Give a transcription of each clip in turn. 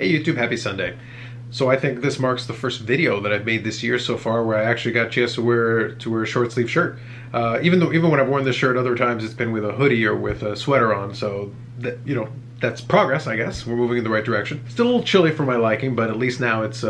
Hey YouTube, happy Sunday. So I think this marks the first video that I've made this year so far where I actually got a chance to wear a short sleeve shirt. Even when I've worn this shirt other times, it's been with a hoodie or with a sweater on. So that, that's progress, I guess. We're moving in the right direction. Still a little chilly for my liking, but at least now it's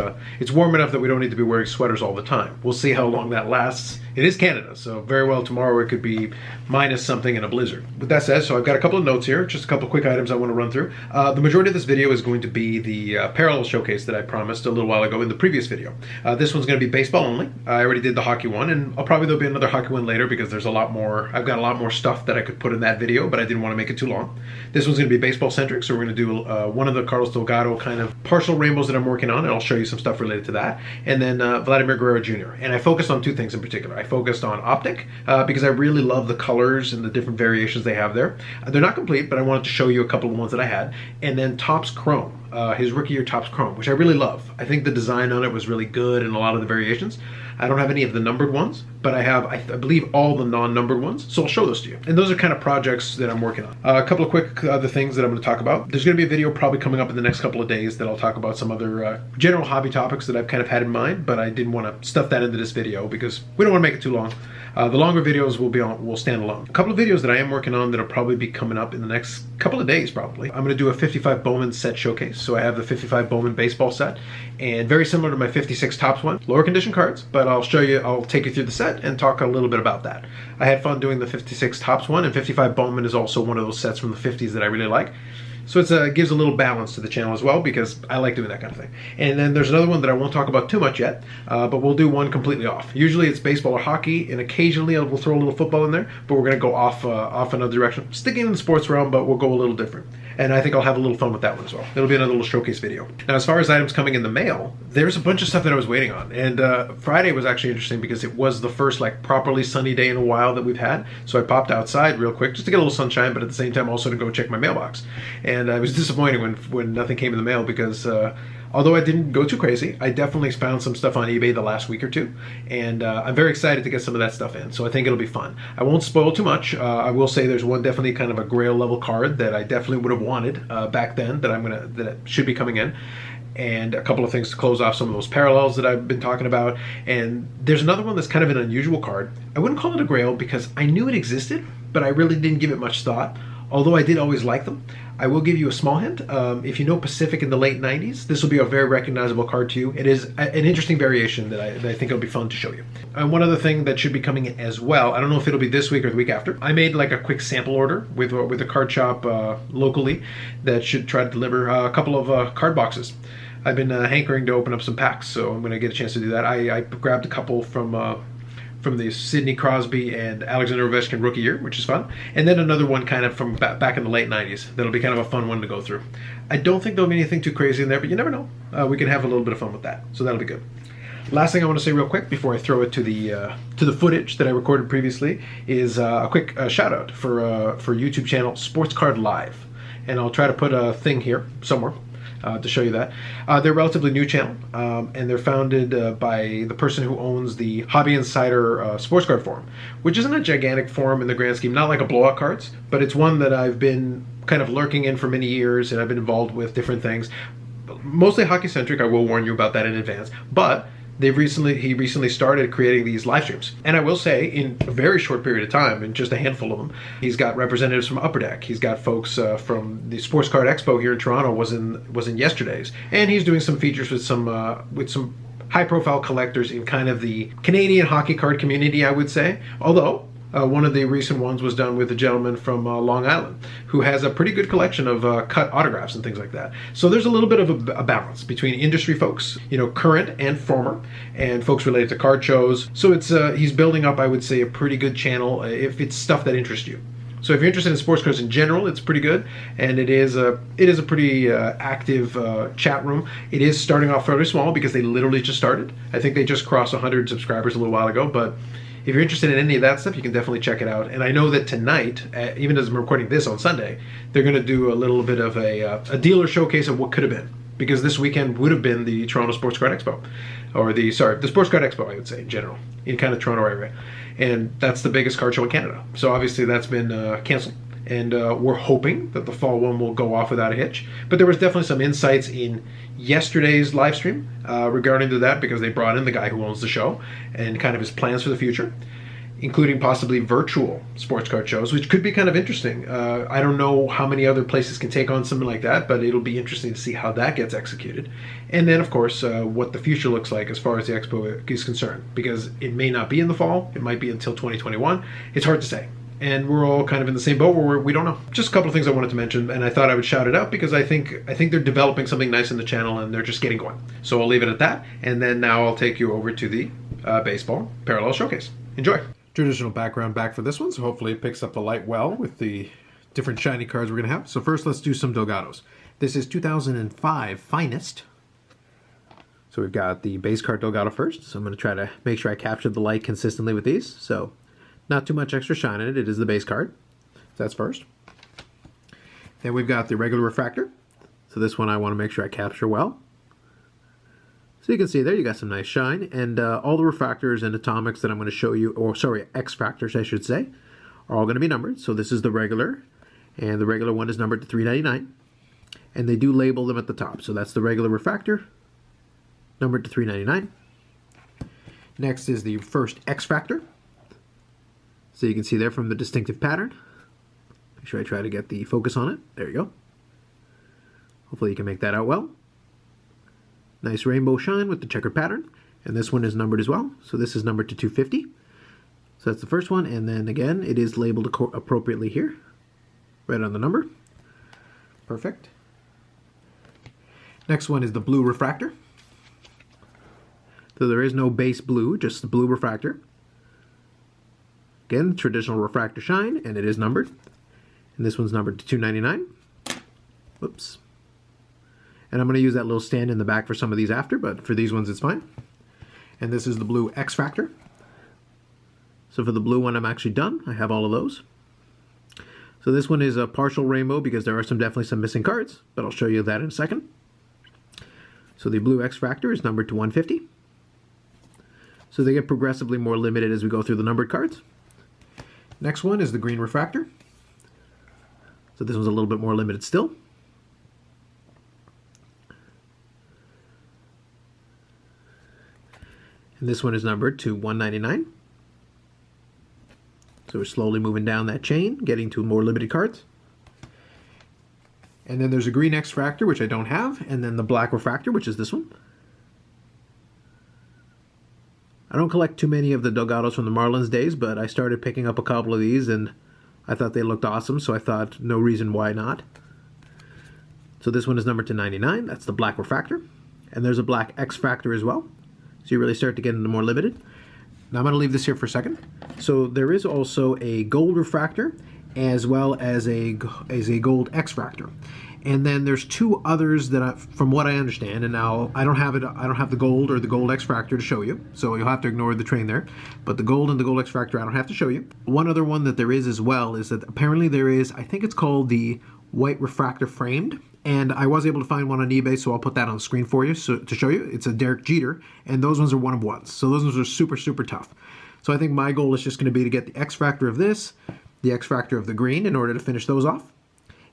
warm enough that we don't need to be wearing sweaters all the time. We'll see how long that lasts. It is Canada, so very well tomorrow it could be minus something in a blizzard. With that said, so I've got a couple of notes here, just a couple of quick items I want to run through. The majority of this video is going to be the parallel showcase that I promised a little while ago in the previous video. This one's going to be baseball only. I already did the hockey one, and there'll be another hockey one later because there's a lot more. I've got a lot more stuff that I could put in that video, but I didn't want to make it too long. This one's going to be baseball centric, so we're going to do one of the Carlos Delgado kind of partial rainbows that I'm working on, and I'll show you some stuff related to that. And then Vladimir Guerrero Jr. And I focused on two things in particular. I focused on Optic because I really love the colors and the different variations they have there. They're not complete, but I wanted to show you a couple of ones that I had. And then Topps Chrome, his rookie year Topps Chrome, which I really love. I think the design on it was really good and a lot of the variations. I don't have any of the numbered ones, but I have, I believe, all the non-numbered ones, so I'll show those to you. And those are kind of projects that I'm working on. A couple of quick other things that I'm going to talk about. There's going to be a video probably coming up in the next couple of days that I'll talk about some other general hobby topics that I've kind of had in mind, but I didn't want to stuff that into this video because we don't want to make it too long. The longer videos will stand alone. A couple of videos that I am working on that'll probably be coming up in the next couple of days probably. I'm going to do a 55 Bowman set showcase. So I have the 55 Bowman baseball set, and very similar to my 56 Topps one. Lower condition cards, but I'll take you through the set and talk a little bit about that. I had fun doing the 56 Topps one, and 55 Bowman is also one of those sets from the 50s that I really like. So it gives a little balance to the channel as well because I like doing that kind of thing. And then there's another one that I won't talk about too much yet, but we'll do one completely off. Usually it's baseball or hockey, and occasionally we'll throw a little football in there, but we're going to go off another direction. Sticking in the sports realm, but we'll go a little different. And I think I'll have a little fun with that one as well. It'll be another little showcase video. Now, as far as items coming in the mail, there's a bunch of stuff that I was waiting on. And Friday was actually interesting because it was the first properly sunny day in a while that we've had. So I popped outside real quick just to get a little sunshine, but at the same time also to go check my mailbox. And I was disappointed when nothing came in the mail because although I didn't go too crazy, I definitely found some stuff on eBay the last week or two, and I'm very excited to get some of that stuff in, so I think it'll be fun. I won't spoil too much. I will say there's one definitely kind of a grail level card that I definitely would have wanted back then that should be coming in, and a couple of things to close off some of those parallels that I've been talking about. And there's another one that's kind of an unusual card. I wouldn't call it a grail because I knew it existed, but I really didn't give it much thought, although I did always like them. I will give you a small hint. If you know Pacific in the late 90s, this will be a very recognizable card to you. It is an interesting variation that I think it'll be fun to show you. And one other thing that should be coming in as well, I don't know if it'll be this week or the week after, I made like a quick sample order with a card shop locally that should try to deliver a couple of card boxes. I've been hankering to open up some packs, so I'm going to get a chance to do that. I grabbed a couple from the Sidney Crosby and Alexander Ovechkin rookie year, which is fun. And then another one kind of from back in the late 90s. That'll be kind of a fun one to go through. I don't think there'll be anything too crazy in there, but you never know. We can have a little bit of fun with that. So that'll be good. Last thing I want to say real quick before I throw it to the footage that I recorded previously is a quick shout out for YouTube channel Sports Card Live. And I'll try to put a thing here somewhere to show you that. They're a relatively new channel, and they're founded by the person who owns the Hobby Insider Sports Card Forum, which isn't a gigantic forum in the grand scheme, not like a blowout cards, but it's one that I've been kind of lurking in for many years, and I've been involved with different things. Mostly hockey-centric, I will warn you about that in advance, but he recently started creating these live streams. And I will say, in a very short period of time, in just a handful of them, he's got representatives from Upper Deck. He's got folks from the Sports Card Expo here in Toronto, was in yesterday's. And he's doing some features with some high-profile collectors in kind of the Canadian hockey card community, I would say. Although, one of the recent ones was done with a gentleman from Long Island who has a pretty good collection of cut autographs and things like that. So there's a little bit of a balance between industry folks, current and former, and folks related to card shows. So he's building up, I would say, a pretty good channel if it's stuff that interests you. So if you're interested in sports cards in general, it's pretty good, and it is a pretty active chat room. It is starting off fairly small because they literally just started. I think they just crossed 100 subscribers a little while ago, but if you're interested in any of that stuff, you can definitely check it out. And I know that tonight, even as I'm recording this on Sunday, they're going to do a little bit of a dealer showcase of what could have been. Because this weekend would have been the Toronto Sports Card Expo. Or the Sports Card Expo, I would say, in general. In kind of Toronto area. And that's the biggest card show in Canada. So obviously that's been canceled. and we're hoping that the fall one will go off without a hitch. But there was definitely some insights in yesterday's live stream regarding to that, because they brought in the guy who owns the show and kind of his plans for the future, including possibly virtual sports card shows, which could be kind of interesting. I don't know how many other places can take on something like that, but it'll be interesting to see how that gets executed. And then, of course, what the future looks like as far as the expo is concerned, because it may not be in the fall, it might be until 2021. It's hard to say. And we're all kind of in the same boat where we don't know. Just a couple of things I wanted to mention, and I thought I would shout it out because I think they're developing something nice in the channel and they're just getting going. So I'll leave it at that, and then now I'll take you over to the baseball parallel showcase. Enjoy. Traditional background back for this one, so hopefully it picks up the light well with the different shiny cards we're going to have. So first, let's do some Delgados. This is 2005 Finest. So we've got the base card Delgado first, so I'm going to try to make sure I capture the light consistently with these. So not too much extra shine in it. It is the base card. So that's first. Then we've got the regular refractor. So this one I want to make sure I capture well. So you can see there you got some nice shine, and all the refractors and atomics that I'm going to show you, or sorry, X-fractors I should say, are all going to be numbered. So this is the regular, and the regular one is numbered to 399, and they do label them at the top. So that's the regular refractor, numbered to 399. Next is the first X-fractor. So you can see there from the distinctive pattern. Make sure I try to get the focus on it. There you go. Hopefully you can make that out well. Nice rainbow shine with the checkered pattern, and this one is numbered as well. So this is numbered to 250. So that's the first one, and then again it is labeled appropriately here, right on the number. Perfect. Next one is the blue refractor. So there is no base blue, just the blue refractor. Again, traditional refractor shine, and it is numbered. And this one's numbered to 299. Whoops. And I'm going to use that little stand in the back for some of these after, but for these ones it's fine. And this is the blue X-fractor. So for the blue one I'm actually done. I have all of those. So this one is a partial rainbow because there are definitely some missing cards, but I'll show you that in a second. So the blue X-fractor is numbered to 150. So they get progressively more limited as we go through the numbered cards. Next one is the green refractor. So this one's a little bit more limited still. And this one is numbered to 199. So we're slowly moving down that chain, getting to more limited cards. And then there's a green X-fractor, which I don't have, and then the black refractor, which is this one. I don't collect too many of the Delgados from the Marlins days, but I started picking up a couple of these, and I thought they looked awesome, so I thought no reason why not. So this one is numbered to 99. That's the black refractor. And there's a black X-fractor as well. So you really start to get into more limited. Now I'm going to leave this here for a second. So there is also a gold refractor as well as a gold X-fractor. And then there's two others that, from what I understand, and now I don't have the gold or the gold X-fractor to show you, so you'll have to ignore the train there. But the gold and the gold X-fractor I don't have to show you. One other one that there is as well is that apparently there is, I think it's called the white refractor framed. And I was able to find one on eBay, so I'll put that on the screen for you to show you. It's a Derek Jeter, and those ones are one of ones. So those ones are super, super tough. So I think my goal is just going to be to get the X-fractor of this, the X-fractor of the green in order to finish those off.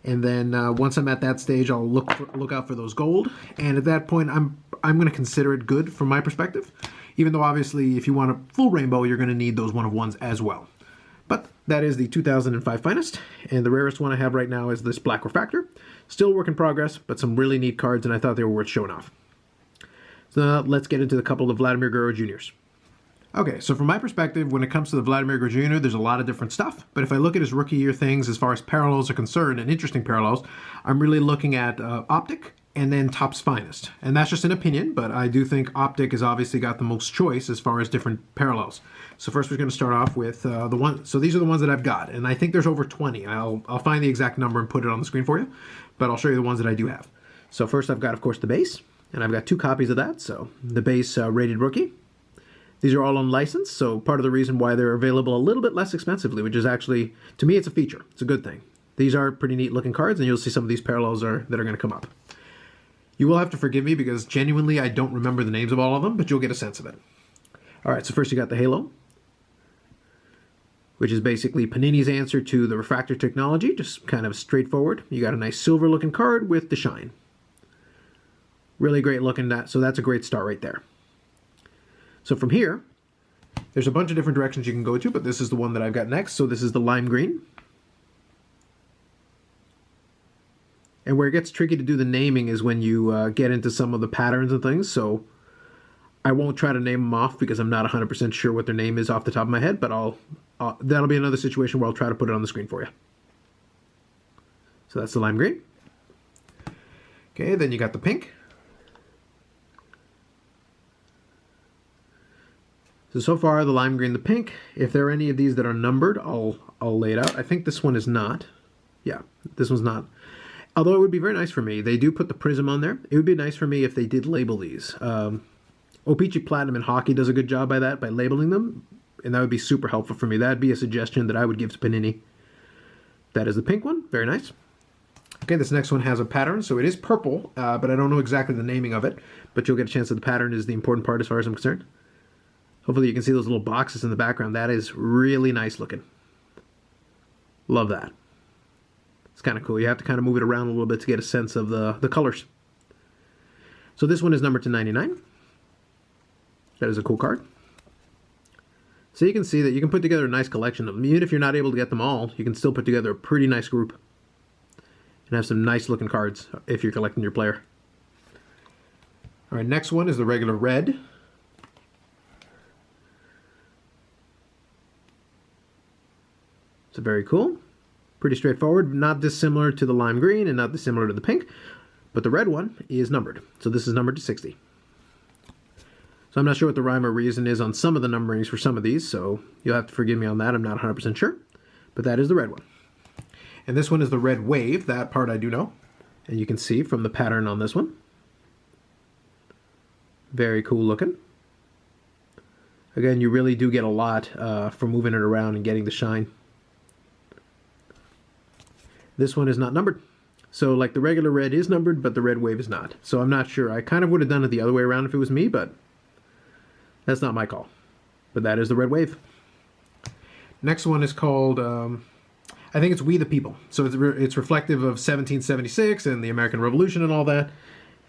And then once I'm at that stage, I'll look out for those gold. And at that point, I'm going to consider it good from my perspective. Even though obviously if you want a full rainbow, you're going to need those one of ones as well. But that is the 2005 Finest, and the rarest one I have right now is this black refractor. Still work in progress, but some really neat cards, and I thought they were worth showing off. So now let's get into a couple of Vladimir Guerrero Jrs. Okay, so from my perspective, when it comes to the Vladimir Guerrero Jr., there's a lot of different stuff. But if I look at his rookie year things as far as parallels are concerned, and interesting parallels, I'm really looking at Optic and then Topps Finest. And that's just an opinion, but I do think Optic has obviously got the most choice as far as different parallels. So first we're going to start off with the one. So these are the ones that I've got, and I think there's over 20. I'll find the exact number and put it on the screen for you, but I'll show you the ones that I do have. So first I've got, of course, the base, and I've got 2 copies of that. So the base rated rookie. These are all unlicensed, so part of the reason why they're available a little bit less expensively, which is actually, to me, it's a feature. It's a good thing. These are pretty neat looking cards, and you'll see some of these parallels that are going to come up. You will have to forgive me because genuinely I don't remember the names of all of them, but you'll get a sense of it. All right, so first you got the Halo. which is basically Panini's answer to the refractor technology, just kind of straightforward. You got a nice silver looking card with the shine. Really great looking, so that's a great start right there. So from here, there's a bunch of different directions you can go to, but this is the one that I've got next. So this is the lime green. And where it gets tricky to do the naming is when you get into some of the patterns and things. So I won't try to name them off because I'm not 100% sure what their name is off the top of my head, but that'll be another situation where I'll try to put it on the screen for you. So that's the lime green. Okay, then you got the pink. So far, the lime green, the pink. If there are any of these that are numbered, I'll lay it out. I think this one is not. Yeah, this one's not. Although it would be very nice for me. They do put the Prism on there. It would be nice for me if they did label these. O-Pee-Chee Platinum in hockey does a good job by labeling them. And that would be super helpful for me. That would be a suggestion that I would give to Panini. That is the pink one. Very nice. Okay, this next one has a pattern. So it is purple, but I don't know exactly the naming of it. But you'll get a chance that the pattern is the important part as far as I'm concerned. Hopefully you can see those little boxes in the background. That is really nice looking. Love that. It's kind of cool. You have to kind of move it around a little bit to get a sense of the colors. So this one is numbered to 99. That is a cool card. So you can see that you can put together a nice collection of them. Even if you're not able to get them all, you can still put together a pretty nice group. And have some nice looking cards if you're collecting your player. All right, next one is the regular red. So very cool. Pretty straightforward. Not dissimilar to the lime green and not dissimilar to the pink. But the red one is numbered. So this is numbered to 60. So I'm not sure what the rhyme or reason is on some of the numberings for some of these. So you'll have to forgive me on that. I'm not 100% sure. But that is the red one. And this one is the red wave. That part I do know. And you can see from the pattern on this one. Very cool looking. Again, you really do get a lot for moving it around and getting the shine. This one is not numbered. So like the regular red is numbered, but the red wave is not. So I'm not sure. I kind of would have done it the other way around if it was me, but that's not my call. But that is the red wave. Next one is called, I think it's We the People. So it's reflective of 1776 and the American Revolution and all that.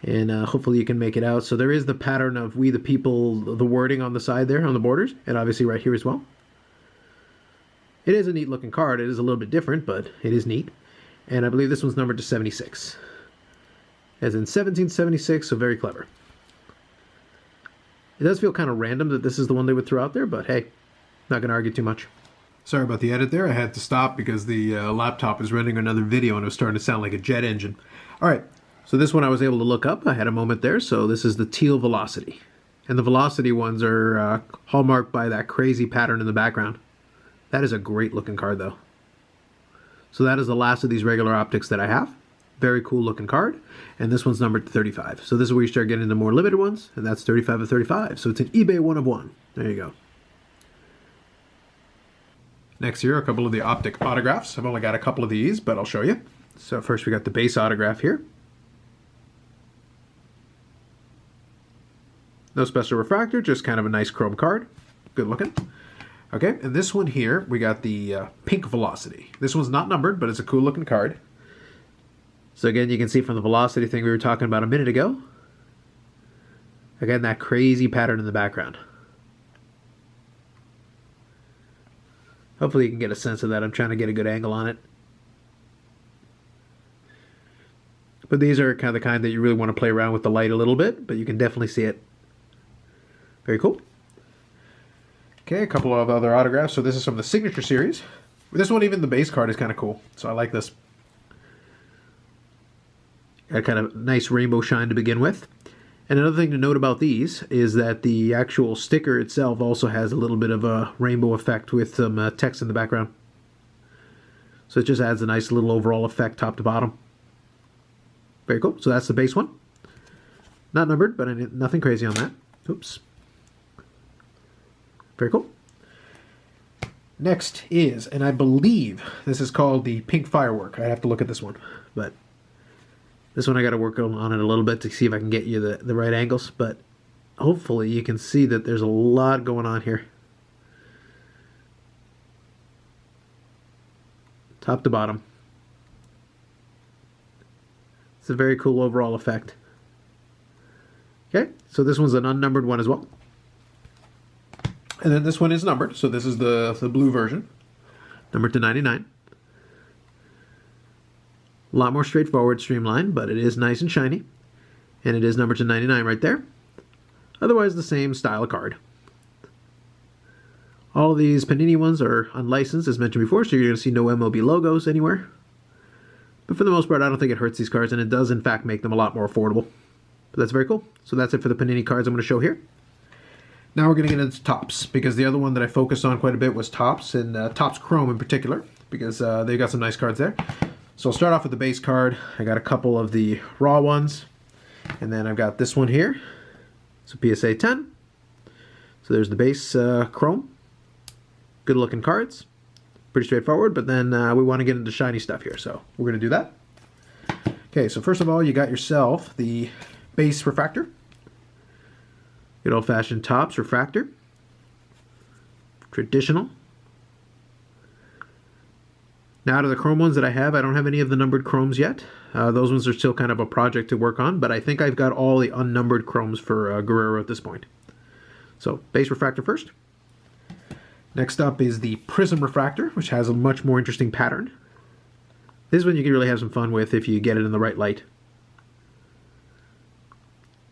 And hopefully you can make it out. So there is the pattern of We the People, the wording on the side there, on the borders, and obviously right here as well. It is a neat looking card. It is a little bit different, but it is neat. And I believe this one's numbered to 76. As in 1776, so very clever. It does feel kind of random that this is the one they would throw out there, but hey, not going to argue too much. Sorry about the edit there. I had to stop because the laptop is running another video and it was starting to sound like a jet engine. All right, so this one I was able to look up. I had a moment there. So this is the teal velocity. And the velocity ones are hallmarked by that crazy pattern in the background. That is a great looking card though. So that is the last of these regular optics that I have. Very cool looking card. And this one's numbered to 35. So this is where you start getting into more limited ones. And that's 35 of 35. So it's an eBay 1 of 1. There you go. Next here, a couple of the Optic autographs. I've only got a couple of these, but I'll show you. So first we got the base autograph here. No special refractor, just kind of a nice chrome card. Good looking. Okay, and this one here, we got the pink velocity. This one's not numbered, but it's a cool looking card. So again, you can see from the velocity thing we were talking about a minute ago. Again, that crazy pattern in the background. Hopefully you can get a sense of that. I'm trying to get a good angle on it. But these are kind of the kind that you really want to play around with the light a little bit, but you can definitely see it. Very cool. Okay, a couple of other autographs. So this is from the Signature Series. This one, even the base card is kind of cool. So I like this. Got kind of nice rainbow shine to begin with. And another thing to note about these is that the actual sticker itself also has a little bit of a rainbow effect with some text in the background. So it just adds a nice little overall effect top to bottom. Very cool. So that's the base one. Not numbered, but nothing crazy on that. Oops. Very cool. Next is, and I believe this is called the Pink Firework. I have to look at this one, but this one I got to work on it a little bit to see if I can get you the right angles, but hopefully you can see that there's a lot going on here. top to bottom. It's a very cool overall effect. Okay, so this one's an unnumbered one as well. And then this one is numbered, so this is the blue version, numbered to 99. A lot more straightforward, streamlined, but it is nice and shiny. And it is numbered to 99 right there. Otherwise, the same style of card. All of these Panini ones are unlicensed, as mentioned before, so you're going to see no MLB logos anywhere. But for the most part, I don't think it hurts these cards, and it does, in fact, make them a lot more affordable. But that's very cool. So that's it for the Panini cards I'm going to show here. Now we're going to get into Topps, because the other one that I focused on quite a bit was Topps, and Topps Chrome in particular, because they've got some nice cards there. So I'll start off with the base card. I got a couple of the raw ones, and then I've got this one here. So PSA 10. So there's the base Chrome. Good looking cards. Pretty straightforward, but then we want to get into shiny stuff here, so we're going to do that. Okay, so first of all, you got yourself the base refractor. Good old-fashioned Topps refractor. Traditional. Now, out of the chrome ones that I don't have any of the numbered chromes yet. Those ones are still kind of a project to work on, but I think I've got all the unnumbered chromes for Guerrero at this point. So, base refractor first. Next up is the Prism Refractor, which has a much more interesting pattern. This one you can really have some fun with if you get it in the right light.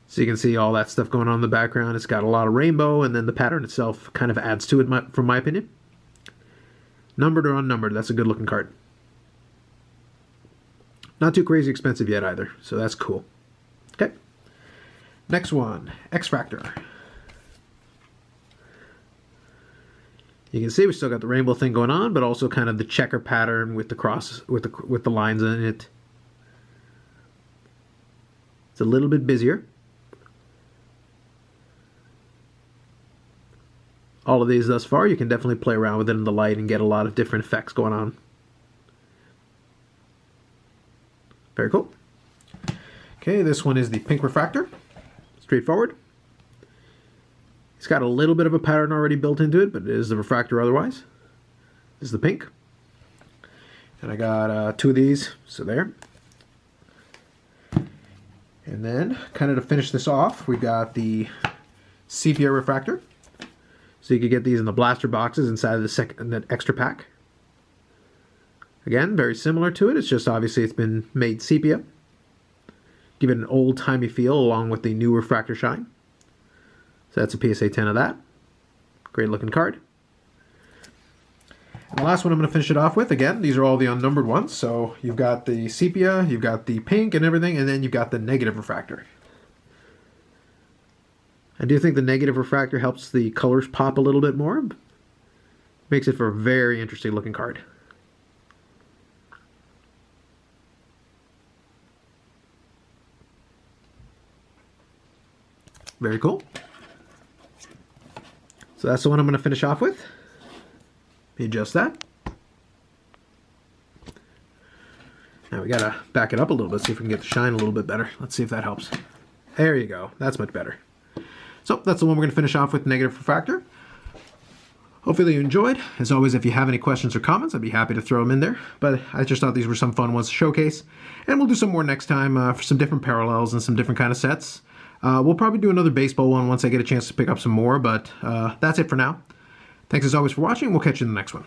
So you can see all that stuff going on in the background. It's got a lot of rainbow, and then the pattern itself kind of adds to it, from my opinion. Numbered or unnumbered, that's a good looking card. Not too crazy expensive yet either, so that's cool. Okay. Next one, X-Fractor. You can see we still got the rainbow thing going on, but also kind of the checker pattern with the cross, with the lines in it. It's a little bit busier. All of these thus far, you can definitely play around with it in the light and get a lot of different effects going on. Very cool. Okay, this one is the pink refractor. Straightforward. It's got a little bit of a pattern already built into it, but it is the refractor otherwise. This is the pink. And I got two of these, so there. And then, kind of to finish this off, we've got the sepia refractor. So you could get these in the blaster boxes inside of the extra pack. Again, very similar to it. It's just obviously it's been made sepia. Give it an old-timey feel along with the new refractor shine. So that's a PSA 10 of that. Great looking card. And the last one I'm going to finish it off with, again, these are all the unnumbered ones. So you've got the sepia, you've got the pink and everything, and then you've got the negative refractor. I do think the negative refractor helps the colors pop a little bit more. Makes it for a very interesting looking card. Very cool. So that's the one I'm going to finish off with. Let me adjust that. Now we got to back it up a little bit, see if we can get the shine a little bit better. Let's see if that helps. There you go. That's much better. So that's the one we're going to finish off with, negative refractor. Hopefully you enjoyed. As always, if you have any questions or comments, I'd be happy to throw them in there. But I just thought these were some fun ones to showcase. And we'll do some more next time for some different parallels and some different kind of sets. We'll probably do another baseball one once I get a chance to pick up some more. But that's it for now. Thanks as always for watching. We'll catch you in the next one.